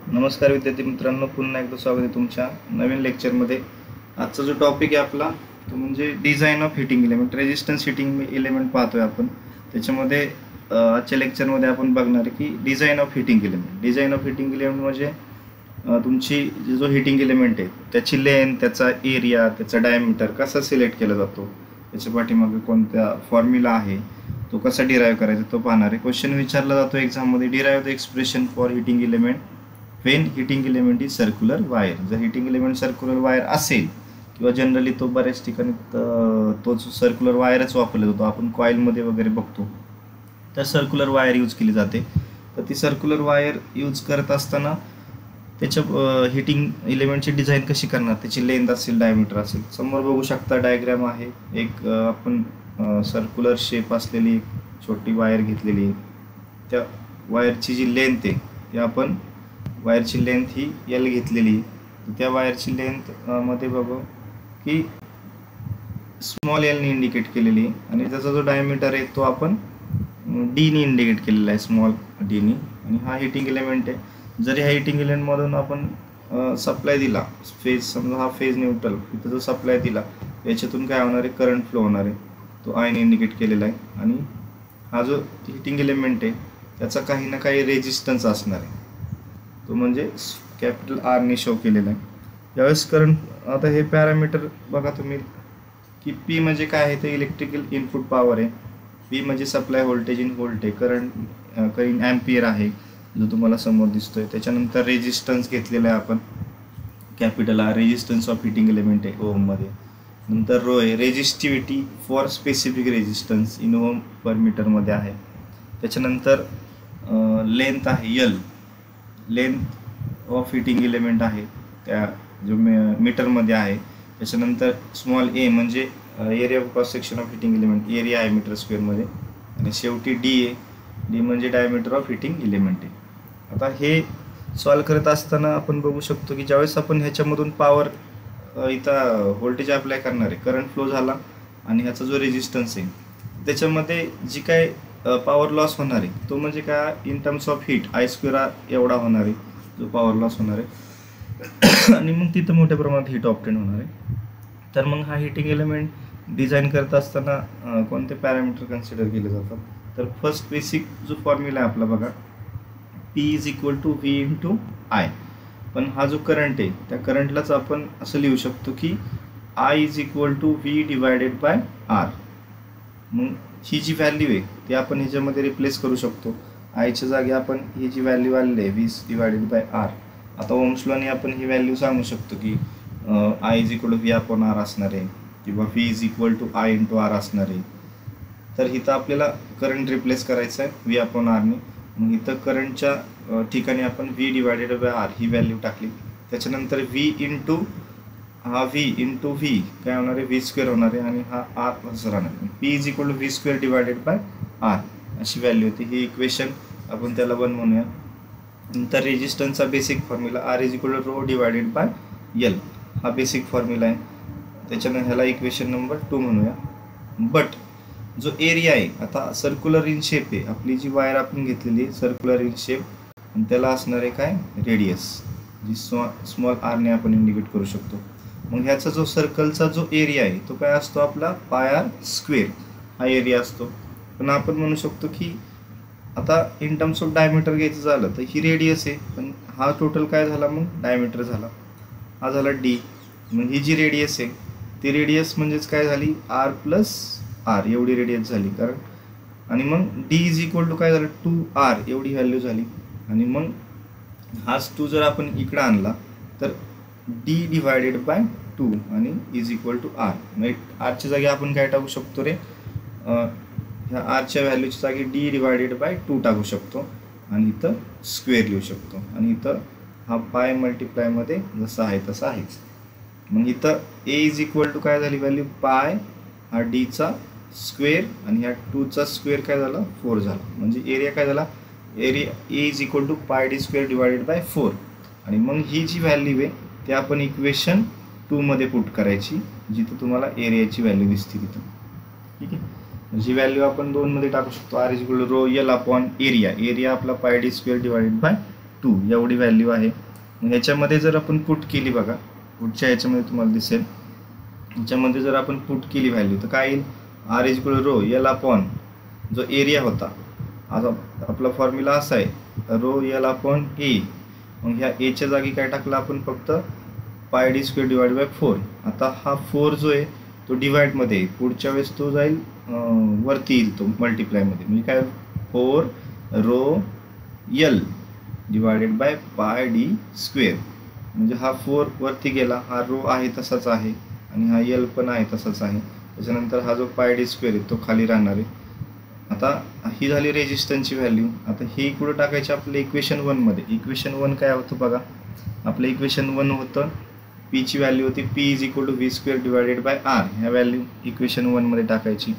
नमस्कार विद्यार्थी मित्रांनो, पुन्हा एकदा स्वागत आहे तुमच्या नवीन लेक्चरमध्ये। आजचा जो टॉपिक आहे आपला तो म्हणजे design of heating element, resistance heating element पाहतोय आपण। त्याच्यामध्ये आजच्या लेक्चरमध्ये आपण बघणार आहे की design of heating element. Design of heating element म्हणजे तुमची जो हीटिंग एलिमेंट आहे त्याची लेंथ, त्याचा एरिया, त्याचा डायमीटर कसा सिलेक्ट केला जातो, त्याच्या पाठीमागे कोणता फॉर्म्युला आहे, तो कसा डिराइव्ह करायचा तो पाहणार आहे। क्वेश्चन विचारला जातो एक्झाममध्ये, derive the expression for heating element when heating element is circular wire. जर हीटिंग एलिमेंट सर्क्युलर वायर असेल किंवा जनरली तो बऱ्याच ठिकाणी तोच सर्क्युलर वायरच वापरला जातो, आपण कॉइलमध्ये वगैरे बघतो तर सर्क्युलर वायर यूज केली जाते। तर ती सर्क्युलर वायर यूज करत असताना त्याच्या हीटिंग एलिमेंटची डिझाईन कशी करणार, त्याची लेंथ असेल, डायमीटर असेल। समोर बघू शकता डायग्राम आहे, एक आपण सर्क्युलर शेप असलेली एक छोटी वायर घेतलेली आहे। त्या वायरची जी लेंथ आहे ती आपण वायरची लेंथ ही एल घेतलेली, त्या वायरची लेंथ मध्ये बघू की स्मॉल एल ने इंडिकेट केलेली आहे आणि त्याचा जो डायमीटर आहे तो आपण डी ने इंडिकेट केलेला आहे, स्मॉल डी ने। आणि हा हीटिंग एलिमेंट आहे। जर ह्या हीटिंग एलिमेंटमधून आपण सप्लाय दिला, फेज समजा हा फेज न्यूट्रल, इथं जो सप्लाय दिला याच्यातून काय होणार आहे, करंट फ्लो होणार आहे, तो आय ने इंडिकेट केलेला आहे। आणि हा जो हीटिंग एलिमेंट आहे त्याचा काही ना काही रेजिस्टन्स असणार आहे, तो म्हणजे कॅपिटल आर ने शो केलेला आहे। यावेळेस करंट, आता हे पॅरामीटर बघा तुम्ही की पी म्हणजे काय आहे, ते इलेक्ट्रिकल इनपुट पॉवर आहे, पी म्हणजे सप्लाय व्होल्टेज इन व्होल्ट आहे, करंट इन एम्पियर आहे जो तुम्हाला समोर दिसतोय। त्याच्यानंतर रेजिस्टन्स घेतलेला आहे आपण capital R, resistance of heating element आहे ओम मध्ये। नंतर रो आहे, resistivity for specific resistance in ohm per meter मध्ये आहे। त्याच्यानंतर लेंथ आहे L, length of heating element आहे त्या जो मीटरमध्ये आहे। त्याच्यानंतर स्मॉल ए म्हणजे area of cross section of heating element, area आहे मीटर स्क्वेअरमध्ये। आणि शेवटी डी आहे, डी म्हणजे डायमीटर ऑफ हीटिंग एलिमेंट आहे। आता हे सॉल्व करत असताना आपण बघू शकतो की ज्यावेळेस आपण ह्याच्यामधून पॉवर इथं व्होल्टेज अप्लाय करणार आहे, करंट फ्लो झाला आणि ह्याचा जो रेजिस्टन्स आहे त्याच्यामध्ये जी काय पॉवर लॉस होणार आहे तो म्हणजे काय, in terms of heat I square एवढा होणार आहे जो पॉवर लॉस होणार आहे आणि मग तिथं मोठ्या प्रमाणात हीट ऑब्टेन होणार आहे। तर मग हा हीटिंग एलिमेंट डिझाईन करत असताना कोणते पॅरामीटर कन्सिडर केले जातात, तर फर्स्ट बेसिक जो फॉर्म्युला आहे आपला बघा, P is equal to V into I. पण हा जो करंट आहे त्या करंटलाच आपण असं लिहू शकतो की I is equal to V divided by R. मग ही जी व्हॅल्यू आहे ती आपण ह्याच्यामध्ये रिप्लेस करू शकतो, आयच्या जागी आपण ही जी व्हॅल्यू आलेली आहे 20 डिवायडेड बाय आर। आता ओम्स लॉने आपण ही व्हॅल्यू सांगू शकतो की I is equal to V upon R असणार आहे किंवा V is equal to I into R असणार आहे। तर इथं आपल्याला करंट रिप्लेस करायचं आहे व्ही अपॉन आरने, मग इथं करंटच्या ठिकाणी आपण व्ही डिवायडेड बाय आर ही व्हॅल्यू टाकली। त्याच्यानंतर व्ही इंटू हा व्ही इंटू व्ही काय होणार आहे, व्ही स्क्वेअर होणार आहे आणि हा आर असं राहणार आहे। P is equal to V square divided by R अशी व्हॅल्यू होती। ही इक्वेशन आपण त्याला बनवूया। नंतर रेजिस्टन्सचा basic formula R is equal to rho divided by L, हा बेसिक फॉर्म्युला आहे। त्याच्यानं ह्याला इक्वेशन नंबर 2 म्हणूया। बट जो एरिया आहे, आता सर्क्युलर इन शेप आहे आपली जी वायर आपण घेतलेली आहे, सर्क्युलर इन शेप, आणि त्याला असणार आहे काय, रेडियस, जी स्मॉल आर ने आपण इंडिकेट करू शकतो। मग ह्याचा जो सर्कलचा जो एरिया आहे तो काय असतो आपला पाय आर स्क्वेअर, हा एरिया असतो। पण आपण म्हणू शकतो की आता इन टर्म्स ऑफ डायमीटर घ्यायचं झालं तर ही रेडियस आहे, पण हा टोटल काय झाला, मग डायमीटर झाला, हा झाला डी। मग ही जी रेडियस आहे ती रेडियस म्हणजेच काय झाली, आर प्लस आर एवढी रेडियस झाली, कारण आणि मग डी इज इक्वल टू काय झालं, 2r एवढी व्हॅल्यू झाली। आणि मग हाच 2 जर आपण इकडं आणला तर डी डिवायडेड बाय 2 आणि इज इक्वल टू आर। म्हणजे आरच्या जागी आपण काय टाकू शकतो रे, ह्या आरच्या व्हॅल्यूच्या जागी डी डिवायडेड बाय 2 टाकू शकतो आणि इथं स्क्वेअर लिहू शकतो आणि इथं हा पाय मल्टिप्लायमध्ये जसं आहे तसं आहेच। मग इथं ए इज इक्वल टू काय झाली व्हॅल्यू, पाय हा डीचा स्क्वेअर आणि ह्या 2चा स्क्वेअर काय झाला, 4 झाला। म्हणजे एरिया काय झाला, area A is equal to pi D square divided by 4। आणि मग ही जी व्हॅल्यू आहे ती आपण इक्वेशन 2 मध्ये पुट करायची, जिथं तुम्हाला एरियाची व्हॅल्यू दिसते तिथं, ठीक आहे। जी व्हॅल्यू आपण 2 मध्ये टाकू शकतो, R is equal to rho L upon area, area आपला pi D square divided bye 2 2 एवढी व्हॅल्यू आहे. ह्याच्यामध्ये जर आपण पुट केली बघा, पुढच्या ह्याच्यामध्ये तुम्हाला दिसेल, ह्याच्यामध्ये जर आपण पुट केली व्हॅल्यू तर काय येईल, R is equal rho L upon जो एरिया होता, आता आपला फॉर्म्युला असा आहे रो यल अपॉन ए. मग ह्या एच्या जागी काय टाकलं आपण, फक्त पाय डी स्क्वेअर डिवाइड बाय 4. आता हा 4 जो आहे तो डिवाइडमध्ये येईल, पुढच्या वेळेस तो जाईल वरती येईल, तो मल्टिप्लायमध्ये, म्हणजे काय 4 rho L divided by pi D square. म्हणजे हा 4 वरती गेला, हा रो आहे तसाच आहे आणि हा यल पण आहे तसाच आहे. त्याच्यानंतर हा जो पाय डी स्क्वेअर आहे तो खाली राहणार आहे. आता ही झाली रेजिस्टन्सची व्हॅल्यू. आता हे कुठं टाकायचे आपल्या इक्वेशन 1मध्ये. इक्वेशन 1 काय होतं बघा, आपलं इक्वेशन 1 होतं पीची व्हॅल्यू होती P is equal to V square divided by R. ह्या व्हॅल्यू इक्वेशन 1मध्ये टाकायची.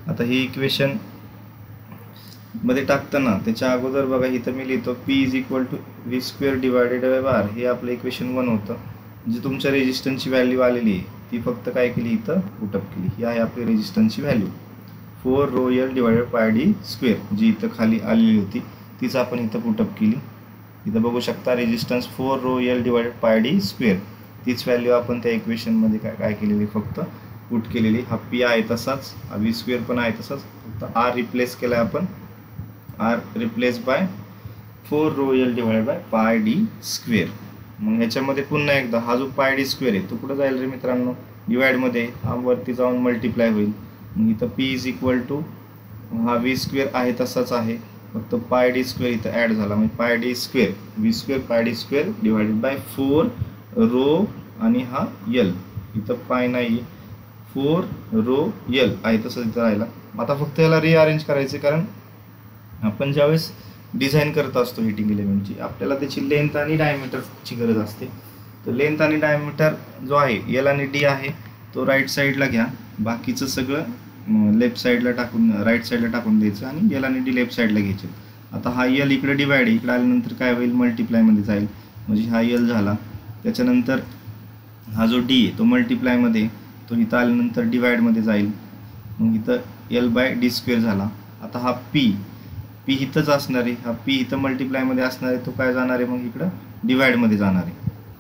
आता ही इक्वेशन मध्ये टाकताना त्याच्या अगोदर बघा इथं मी लिहितो P is equal to V square divided by R. हे आपलं इक्वेशन 1 होतं. जी तुमच्या रेजिस्टन्सची व्हॅल्यू आलेली आहे ती फक्त काय केली, इथं पुटअप केली. ही आहे आपली रेजिस्टन्सची value 4 rho L divided pi D square, जी इथं खाली आलेली होती तीच आपण इथं पुटअप केली. इथं बघू शकता resistance 4 rho L divided pi D square, तीच व्हॅल्यू आपण त्या इक्वेशनमध्ये काय केलेली, फक्त पुट केलेली. हा पी आहे तसाच, हा व्ही स्क्वेअर पण आहे तसाच, फक्त आर रिप्लेस केला आहे आपण, R replace by 4 rho L divided by pi D square. मग ह्याच्यामध्ये पुन्हा एकदा हा जो पाय डी स्क्वेअर आहे तो कुठं जाईल रे मित्रांनो, डिवाइडमध्ये, हा वरती जाऊन मल्टिप्लाय होईल. मग इथं पी इज इक्वल टू हा व्ही स्क्वेअर आहे तसाच आहे, फक्त पाय डी स्क्वेअर इथं ॲड झाला, म्हणजे pi D square V square pi D square divided by 4 rho आणि हा यल, इथं पाय नाही, 4 रो यल आहे तसंच इथं राहिला. आता फक्त याला रिअरेंज करायचे, कारण आपण ज्यावेळेस डिझाईन करत असतो हीटिंग एलिमेंटची आपल्याला त्याची लेंथ आणि डायमीटरची गरज असते. तर लेंथ आणि डायमीटर जो आहे यल आणि डी आहे तो राईट साईडला घ्या, बाकीचं सगळं लेफ्ट साईडला टाकून राईट साईडला टाकून द्यायचं आणि यल आणि डी लेफ्ट साईडला घ्यायचे. आता हा यल इकडे डिवाइड आहे, इकडे आल्यानंतर काय होईल, मल्टिप्लायमध्ये जाईल, म्हणजे हा यल झाला. त्याच्यानंतर हा जो डी आहे तो मल्टिप्लायमध्ये, तो इथं आल्यानंतर डिवाइडमध्ये जाईल, मग इथं यल बाय डी स्क्वेअर झाला. आता हा पी इथंच असणार आहे, हा पी इथं मल्टिप्लायमध्ये असणार आहे, तो काय जाणार आहे मग इकडं डिवाइडमध्ये जाणार आहे.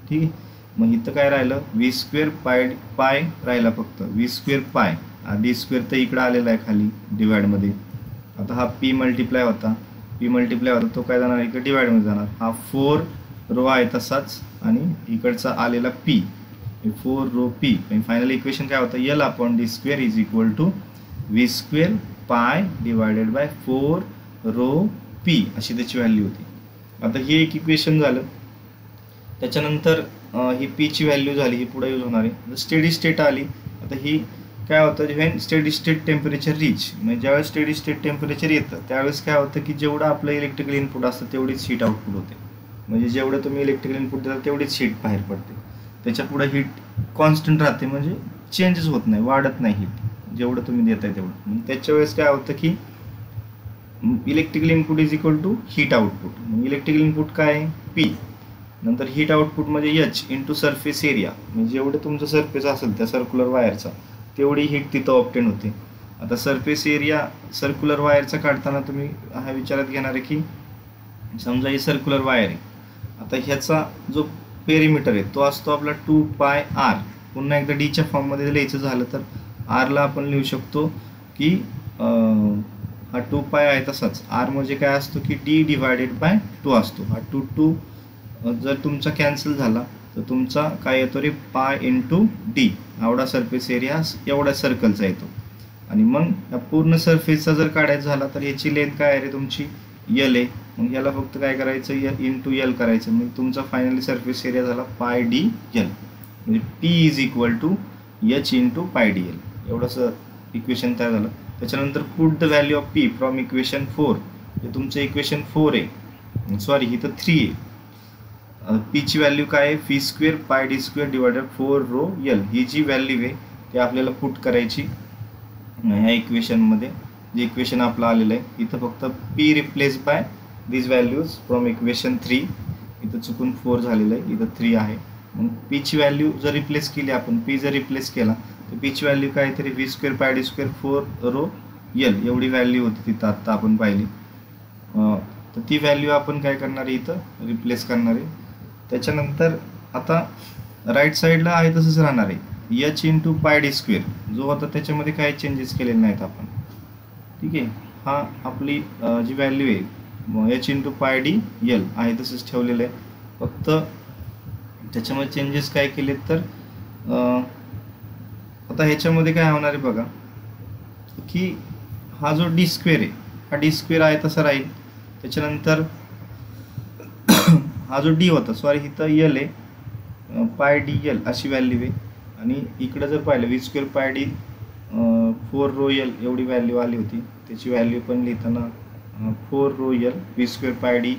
ठीक आहे, मग इथं काय राहिलं, व्ही स्क्वेअर पाय राहिला, फक्त V square pi, D square तर इकडं आलेला आहे खाली डिवाइडमध्ये. आता हा पी मल्टिप्लाय होता तो काय जाणार इकडे डिवाइडमध्ये जाणार. हा 4 रो आहे तसाच आणि इकडचा आलेला P 4 rho P. Final equation काय होतं, L upon D square is equal to V square pi divided by 4 rho P, अशी त्याची व्हॅल्यू होती. आता हे एक इक्वेशन झालं. त्याच्यानंतर ही पीची व्हॅल्यू झाली, ही पुढे यूज होणार आहे. स्टेडी स्टेट आली, आता ही काय होतं, जेव्हा स्टेडी स्टेट टेम्परेचर रीच, म्हणजे ज्यावेळेस स्टेडी स्टेट टेम्परेचर येतं त्यावेळेस काय होतं की जेवढं आपलं इलेक्ट्रिकल इनपुट असतं तेवढीच हीट आउटपुट होते. म्हणजे जेवढं तुम्ही इलेक्ट्रिकल इनपुट देता तेवढीच हीट बाहेर पडते. त्याच्या पुढे हीट कॉन्स्टंट राहते, म्हणजे चेंजेस होत नाही, वाढत नाही हीट, जेवढं तुम्ही देताय तेवढं. म्हणजे त्याच्या वेळेस काय होतं की electrical input is equal to heat output. मग इलेक्ट्रिकल इनपुट काय आहे पी, नंतर हीट आउटपुट म्हणजे एच इंटू सरफेस एरिया, म्हणजे जेवढं तुमचं सरफेस असेल त्या सर्क्युलर वायरचा तेवढी हीट तिथं ऑब्टेन होते. आता सरफेस एरिया सर्क्युलर वायरचा काढताना तुम्ही हा विचारात घेणार आहे की समजा ही सर्क्युलर वायर आहे, आता ह्याचा जो पेरिमीटर आहे तो असतो आपला 2 पाय आर. पुन्हा एकदा डीच्या फॉर्ममध्ये लिहायचं झालं तर आरला आपण लिहू शकतो की हा 2 पाय आहे तसाच, आर म्हणजे काय असतो की डी डिवायडेड बाय 2 असतो. हा 2 जर तुमचा कॅन्सल झाला तर तुमचा काय येतो रे, पाय इंटू डी, एवढा सरफेस एरिया एवढा सर्कलचा येतो. आणि मग या पूर्ण सरफेसचा जर काढायचा झाला तर याची लेंथ काय आहे रे तुमची, यल आहे. मग याला फक्त काय करायचं, इंटू यल करायचं, मग तुमचा फायनली सरफेस एरिया झाला पाय डी यल, म्हणजे P is equal to H into pi D L. एवढंसं इक्वेशन तयार झालं. त्याच्यानंतर put the value of P from equation 4, हे तुमचं इक्वेशन 4 आहे, सॉरी इथं 3 आहे. पीची व्हॅल्यू काय आहे, V square pi D square divided 4 rho L, ही जी व्हॅल्यू आहे ती आपल्याला पुट करायची ह्या इक्वेशनमध्ये. जे इक्वेशन आपलं आलेलं आहे इथं फक्त P replace by these values from equation 3, इथं चुकून 4 झालेलं आहे, इथं 3 आहे. मग पीची व्हॅल्यू जर रिप्लेस केली आपण, पी जर रिप्लेस केला तर पीची व्हॅल्यू काय तरी V square pi D square 4 rho L एवढी व्हॅल्यू होती तिथं आत्ता आपण पाहिली. तर ती व्हॅल्यू आपण काय करणार आहे इथं रिप्लेस करणार आहे. त्याच्यानंतर आता राईट साईडला आहे तसंच राहणार आहे H into pi D square, जो आता त्याच्यामध्ये काही चेंजेस केलेले नाहीत आपण. ठीक आहे, हा आपली जी व्हॅल्यू आहे H into pi D L आहे तसंच ठेवलेलं आहे. फक्त त्याच्यामध्ये चेंजेस काय केलेत तर आता ह्याच्यामध्ये काय होणार आहे बघा की हा जो डी स्क्वेअर आहे हा डी स्क्वेअर आहे तसा राहील. त्याच्यानंतर हा जो डी होता सॉरी इथं एल आहे पाय डी एल अशी व्हॅल्यू आहे. आणि इकडं जर पाहिलं V square pi D 4 rho L एवढी व्हॅल्यू आली होती. त्याची व्हॅल्यू पण लिहिताना 4 rho L V square pi D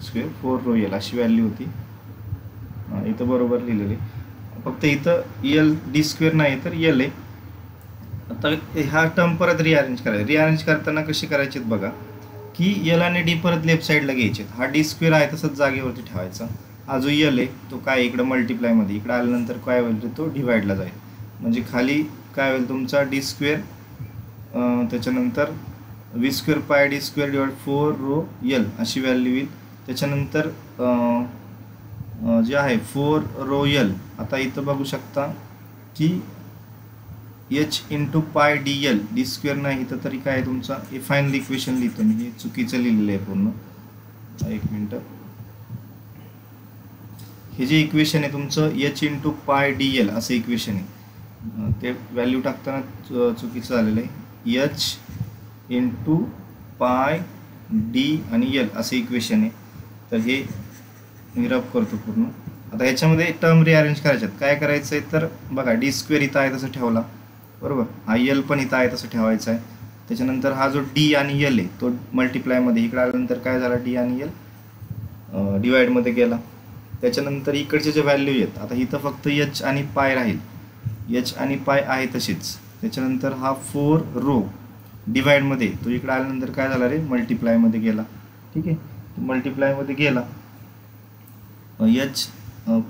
square 4 rho L अशी व्हॅल्यू होती. इथं बरोबर लिहिलेली, फक्त इथं एल डी स्क्वेअर नाही तर एल आहे. आता ह्या टर्म परत रिअरेंज करायचं. रिअरेंज करताना कशी करायची बघा की एल आणि डी परत लेफ्ट साईडला घ्यायचे. हा डी स्क्वेअर आहे तसंच जागेवरती ठेवायचा. हा जो एल आहे तो काय इकडं मल्टिप्लायमध्ये इकडं आल्यानंतर काय होईल तो डिवाईडला जाईल. म्हणजे खाली काय होईल तुमचा डी स्क्वेअर त्याच्यानंतर V square pi D square divide 4 rho L अशी व्हॅल्यू येईल. त्याच्यानंतर जे आहे 4 रो एल आता इथं बघू शकता की H into pi D L D square नाही इथं तरी काय तुमचा हे फायनल इक्वेशन लिहितो मी. हे चुकीचं लिहिलेलं आहे पूर्ण. एक मिनटं, हे जे इक्वेशन आहे तुमचं H into pi D L असं इक्वेशन आहे. ते व्हॅल्यू टाकताना चुकीचं झालेलं आहे. एच इंटू पाय डी आणि एल असं इक्वेशन आहे. तर हे मी रब करतो पूर्ण. आता ह्याच्यामध्ये टर्म रिअरेंज करायच्यात. काय करायचं आहे तर बघा डी स्क्वेअर इथं आहे तसं ठेवला बरोबर. हा एल पण इथं आहे तसं ठेवायचा आहे. त्याच्यानंतर हा जो डी आणि एल आहे तो मल्टिप्लायमध्ये इकडे आल्यानंतर काय झाला डी आणि एल डिवाईडमध्ये गेला. त्याच्यानंतर इकडचे जे व्हॅल्यू आहेत आता इथं फक्त एच आणि पाय राहील. एच आणि पाय आहे तसेच. त्याच्यानंतर हा 4 रो डिवाईडमध्ये तो इकडे आल्यानंतर काय झाला रे मल्टिप्लायमध्ये गेला. ठीक आहे, मल्टिप्लायमध्ये गेला एच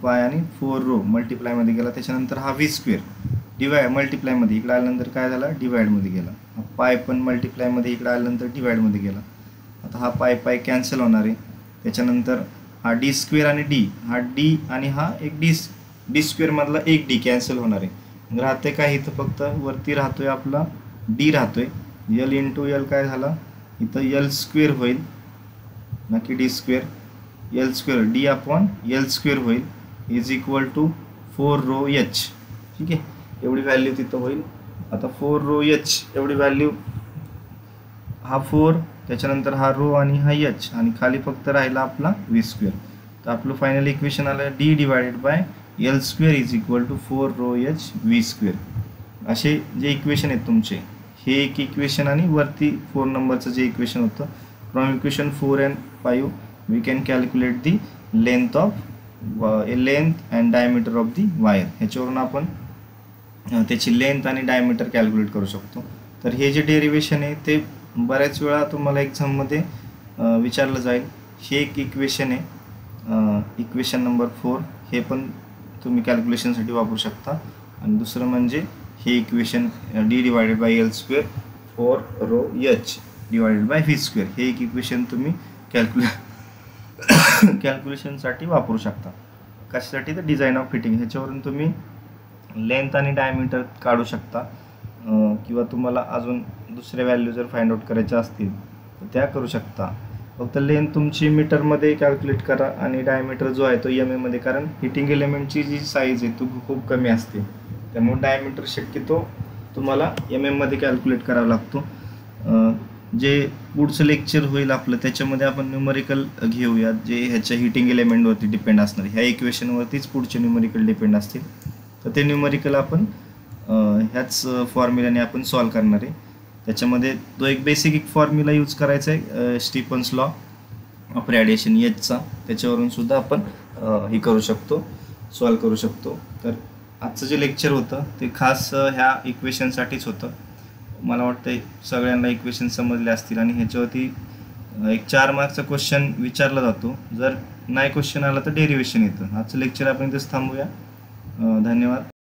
पाय आणि 4 रो मल्टिप्लायमध्ये गेला. त्याच्यानंतर हा व्ही स्क्वेअर मल्टिप्लायमध्ये इकडे आल्यानंतर काय झाला डिवाईडमध्ये गेला. हा पाय पण मल्टिप्लायमध्ये इकडे आल्यानंतर डिवाईडमध्ये गेला. आता हा पाय पाय कॅन्सल होणार आहे. त्याच्यानंतर हा डी स्क्वेअर आणि डी हा डी आणि हा एक डी स्क्वेअरमधला एक डी कॅन्सल होणार आहे. राहते काय इथं फक्त वरती राहतोय आपला डी राहतोय. एल इंटू एल काय झाला इथं एल स्क्वेअर होईल नक्की D square. L square D upon L square होईल is equal to 4 rho H. ठीक आहे, एवढी व्हॅल्यू तिथं होईल. आता 4 रो एच एवढी व्हॅल्यू हा 4 त्याच्यानंतर हा रो आणि हा एच आणि खाली फक्त राहिला आपला व्ही स्क्वेअर. तर आपलं फायनल इक्वेशन आलं D divided by L square is equal to 4 rho H V square. असे जे इक्वेशन आहेत तुमचे हे एक इक्वेशन आणि वरती 4 नंबरचं जे इक्वेशन होतं from equation 4 and 5 we can calculate the length and diameter of the wire. ह्याच्यावरून आपण त्याची लेंथ आणि डायमीटर कॅल्क्युलेट करू शकतो. तर हे जे डेरिवेशन आहे ते बऱ्याच वेळा तुम्हाला एक्झाममध्ये विचारलं जाईल. हे एक इक्वेशन आहे इक्वेशन नंबर 4 हे पण तुम्ही कॅल्क्युलेशनसाठी वापरू शकता. आणि दुसरं म्हणजे हे equation D divided by L square 4 rho H divided by V square हे एक इक्वेशन तुम्ही कॅल्क्युलेशनसाठी वापरू शकता. कशासाठी तर डिझाईन ऑफ फिटिंग. ह्याच्यावरून तुम्ही लेंथ आणि डायमीटर काढू शकता किंवा तुम्हाला अजून दुसऱ्या व्हॅल्यू जर फाइंड आउट करायच्या असतील तर त्या करू शकता. फक्त लेंथ तुमची मीटरमध्ये कॅल्क्युलेट करा आणि डायमीटर जो आहे तो एमएममध्ये, कारण हिटिंग एलिमेंटची जी साईज आहे ती खूप कमी असते. त्यामुळे डायमीटर शक्यतो तुम्हाला एमएममध्ये कॅल्क्युलेट करावा लागतो. जे पुढचं लेक्चर होईल आपलं त्याच्यामध्ये आपण न्यूमरिकल घेऊयात जे ह्याच्या हिटिंग एलिमेंटवरती डिपेंड असणार. ह्या इक्वेशनवरतीच पुढचे न्यूमरिकल डिपेंड असतील. तर ते न्यूमरिकल आपण ह्याच फॉर्म्युलाने आपण सॉल्व करणार आहे. त्याच्यामध्ये तो एक बेसिक फॉर्म्युला यूज करायचा आहे स्टीफन्स लॉ ऑफ रेडिएशन एचचा. त्याच्यावरून सुद्धा आपण हे करू शकतो सॉल्व करू शकतो. तर आजचं जे लेक्चर होतं ते खास ह्या इक्वेशनसाठीच होतं. मला वाटतं सगळ्यांना इक्वेशन समजले असतील. आणि ह्याच्यावरती एक 4 मार्कचा क्वेश्चन विचारला जातो. जर नाही क्वेश्चन आला तर डेरिवेशन येतं. आजचं लेक्चर आपण इथेच थांबूया. धन्यवाद.